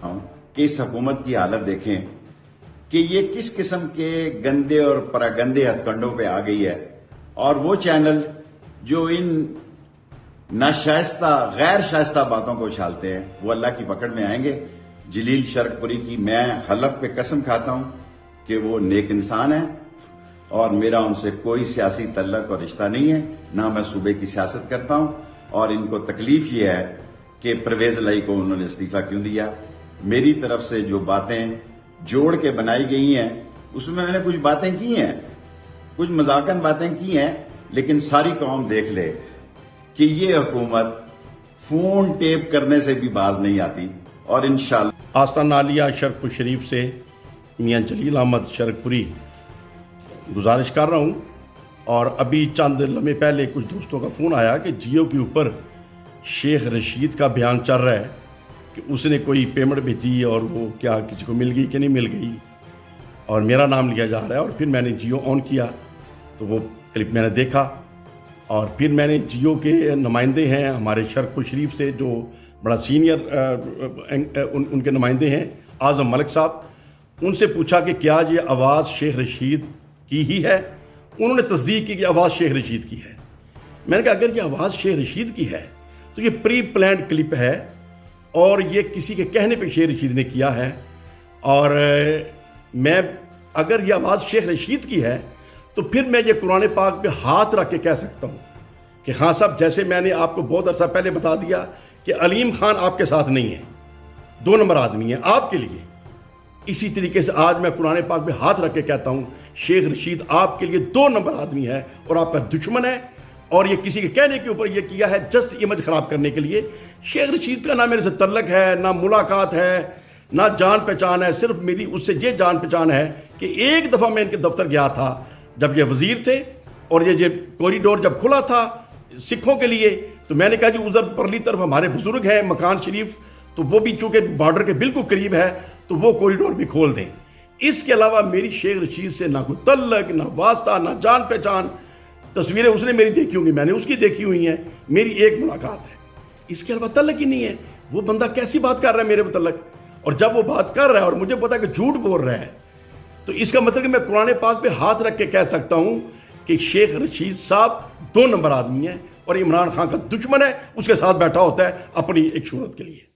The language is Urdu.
ہوں کہ اس حکومت کی حالت دیکھیں کہ یہ کس قسم کے گندے اور پراگندے ہتھ کنڈوں پہ آ گئی ہے، اور وہ چینل جو ان ناشائستہ غیر شائستہ باتوں کو اچھالتے ہیں وہ اللہ کی پکڑ میں آئیں گے۔ جلیل شرک پوری کی میں حلف پہ قسم کھاتا ہوں کہ وہ نیک انسان ہے اور میرا ان سے کوئی سیاسی تعلق اور رشتہ نہیں ہے، نہ میں صوبے کی سیاست کرتا ہوں، اور ان کو تکلیف یہ ہے کہ پرویز الہی کو انہوں نے استعفیٰ کیوں دیا۔ میری طرف سے جو باتیں جوڑ کے بنائی گئی ہیں اس میں نے کچھ باتیں کی ہیں، کچھ مذاقن باتیں کی ہیں، لیکن ساری قوم دیکھ لے کہ یہ حکومت فون ٹیپ کرنے سے بھی باز نہیں آتی، اور انشاءاللہ آستانہ عالیہ شرک شریف سے میاں جلیل احمد شرک پوری گزارش کر رہا ہوں۔ اور ابھی چند لمحے پہلے کچھ دوستوں کا فون آیا کہ جیو کے اوپر شیخ رشید کا بیان چل رہا ہے کہ اس نے کوئی پیمنٹ بھیجی اور وہ کیا کسی کو مل گئی کہ نہیں مل گئی، اور میرا نام لیا جا رہا ہے۔ اور پھر میں نے جیو آن کیا تو وہ کلپ میں نے دیکھا، اور پھر میں نے جیو کے نمائندے ہیں ہمارے شرک شریف سے جو بڑا سینئر ان کے نمائندے ہیں اعظم ملک صاحب، ان سے پوچھا کہ کیا یہ آواز شیخ رشید کی ہی ہے؟ انہوں نے تصدیق کی کہ آواز شیخ رشید کی ہے۔ میں نے کہا اگر یہ آواز شیخ رشید کی ہے تو یہ پری پلانڈ کلپ ہے، اور یہ کسی کے کہنے پہ شیخ رشید نے کیا ہے، اور میں اگر یہ آواز شیخ رشید کی ہے تو پھر میں یہ قرآن پاک پہ ہاتھ رکھ کے کہہ سکتا ہوں کہ خان صاحب جیسے میں نے آپ کو بہت عرصہ پہلے بتا دیا کہ علیم خان آپ کے ساتھ نہیں ہے، 2 نمبر آدمی ہے آپ کے لیے، اسی طریقے سے آج میں قرآن پاک پہ ہاتھ رکھ کے کہتا ہوں شیخ رشید آپ کے لیے 2 نمبر آدمی ہے اور آپ کا دشمن ہے، اور یہ کسی کے کہنے کے اوپر یہ کیا ہے جسٹ امیج خراب کرنے کے لیے۔ شیخ رشید کا نہ میرے سے تعلق ہے، نہ ملاقات ہے، نہ جان پہچان ہے، صرف میری اس سے یہ جان پہچان ہے کہ ایک دفعہ میں ان کے دفتر گیا تھا جب یہ وزیر تھے، اور یہ کوریڈور جب کھلا تھا سکھوں کے لیے تو میں نے کہا جی ادھر پرلی طرف ہمارے بزرگ ہیں مکان شریف، تو وہ بھی چونکہ بارڈر کے بالکل قریب ہے تو وہ کوریڈور بھی کھول دیں۔ اس کے علاوہ میری شیخ رشید سے نہ کوئی تعلق، نہ واسطہ، نہ جان پہچان۔ تصویریں اس نے میری دیکھی ہوں گی، میں نے اس کی دیکھی ہوئی ہیں، میری ایک ملاقات ہے، اس کے علاوہ تعلق ہی نہیں ہے۔ وہ بندہ کیسی بات کر رہا ہے میرے متعلق، اور جب وہ بات کر رہا ہے اور مجھے پتا ہے کہ جھوٹ بول رہا ہے، تو اس کا مطلب کہ میں قرآن پاک پہ ہاتھ رکھ کے کہہ سکتا ہوں کہ شیخ رشید صاحب 2 نمبر آدمی ہیں اور عمران خان کا دشمن ہے، اس کے ساتھ بیٹھا ہوتا ہے اپنی ایک شہرت کے لیے۔